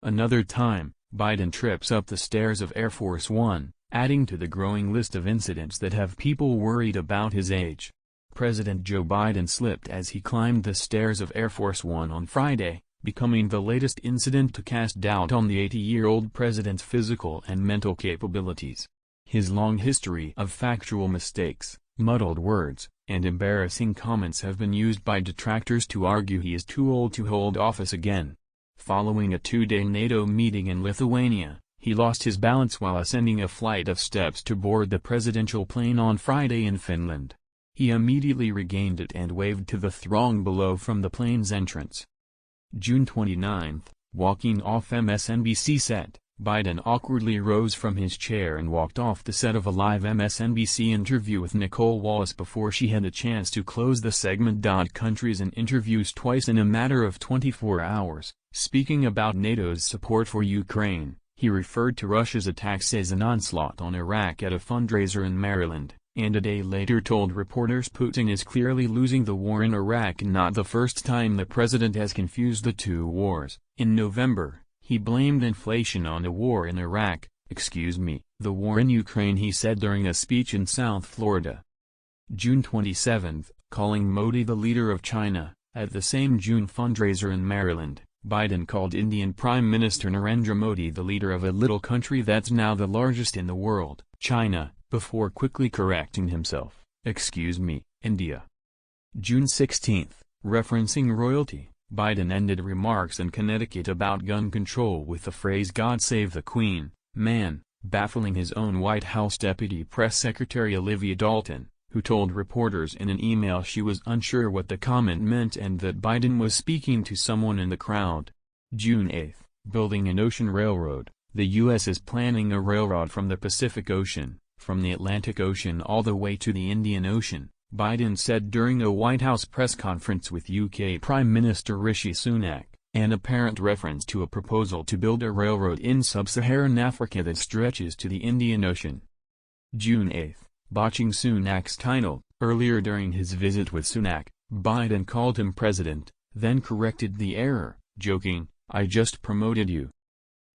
Another time, Biden trips up the stairs of Air Force One, adding to the growing list of incidents that have people worried about his age. President Joe Biden slipped as he climbed the stairs of Air Force One on Friday, becoming the latest incident to cast doubt on the 80-year-old president's physical and mental capabilities. His long history of factual mistakes, muddled words, and embarrassing comments have been used by detractors to argue he is too old to hold office again. Following a two-day NATO meeting in Lithuania, he lost his balance while ascending a flight of steps to board the presidential plane on Friday in Finland. He immediately regained it and waved to the throng below from the plane's entrance. June 29, walking off MSNBC set, Biden awkwardly rose from his chair and walked off the set of a live MSNBC interview with Nicole Wallace before she had a chance to close the segment. Countries and interviews twice in a matter of 24 hours. Speaking about NATO's support for Ukraine, he referred to Russia's attacks as an onslaught on Iraq at a fundraiser in Maryland, and a day later told reporters Putin is clearly losing the war in Iraq. Not the first time the president has confused the two wars. In November, he blamed inflation on the war in Iraq, the war in Ukraine, he said during a speech in South Florida. June 27, calling Modi the leader of China. At the same June fundraiser in Maryland, Biden called Indian Prime Minister Narendra Modi the leader of a little country that's now the largest in the world, China, before quickly correcting himself, India. June 16, referencing royalty, Biden ended remarks in Connecticut about gun control with the phrase "God save the Queen," man, baffling his own White House Deputy Press Secretary Olivia Dalton, who told reporters in an email she was unsure what the comment meant and that Biden was speaking to someone in the crowd. June 8, building an ocean railroad, the U.S. is planning a railroad from the Pacific Ocean, from the Atlantic Ocean all the way to the Indian Ocean, Biden said during a White House press conference with UK Prime Minister Rishi Sunak, an apparent reference to a proposal to build a railroad in sub-Saharan Africa that stretches to the Indian Ocean. June 8, botching Sunak's title. Earlier during his visit with Sunak, Biden called him president, then corrected the error, joking, "I just promoted you."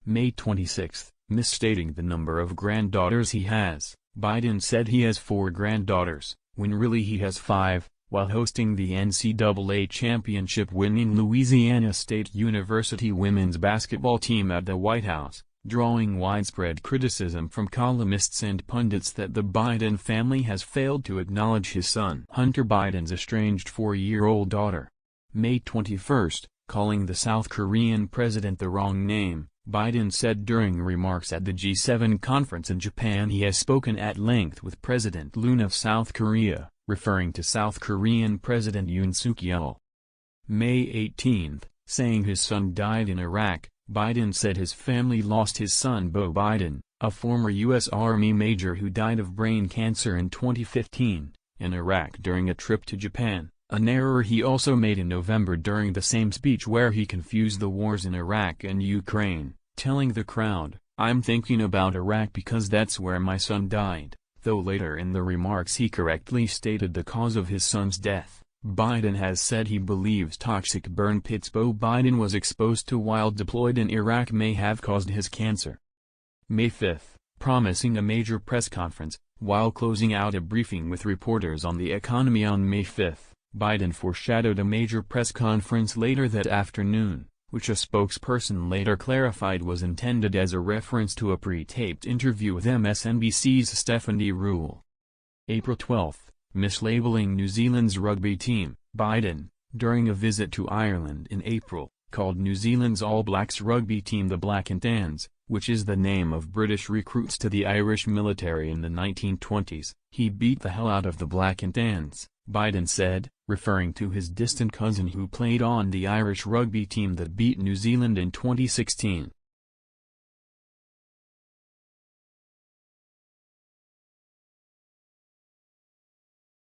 May 26, misstating the number of granddaughters he has, Biden said he has 4 granddaughters, when really he has 5, while hosting the NCAA championship-winning Louisiana State University women's basketball team at the White House, drawing widespread criticism from columnists and pundits that the Biden family has failed to acknowledge his son Hunter Biden's estranged 4-year-old daughter. May 21, calling the South Korean president the wrong name, Biden said during remarks at the G7 conference in Japan he has spoken at length with President Yoon of South Korea, referring to South Korean President Yoon Suk-yeol. May 18, saying his son died in Iraq, Biden said his family lost his son Beau Biden, a former U.S. Army major who died of brain cancer in 2015, in Iraq during a trip to Japan, an error he also made in November during the same speech where he confused the wars in Iraq and Ukraine, telling the crowd, "I'm thinking about Iraq because that's where my son died," though later in the remarks he correctly stated the cause of his son's death. Biden has said he believes toxic burn pits Beau Biden was exposed to while deployed in Iraq may have caused his cancer. May 5, promising a major press conference, while closing out a briefing with reporters on the economy on May 5. Biden foreshadowed a major press conference later that afternoon, which a spokesperson later clarified was intended as a reference to a pre-taped interview with MSNBC's Stephanie Rule. April 12, mislabeling New Zealand's rugby team, Biden, during a visit to Ireland in April, called New Zealand's All Blacks rugby team the Black and Tans, which is the name of British recruits to the Irish military in the 1920s. He beat the hell out of the Black and Tans, Biden said, referring to his distant cousin who played on the Irish rugby team that beat New Zealand in 2016.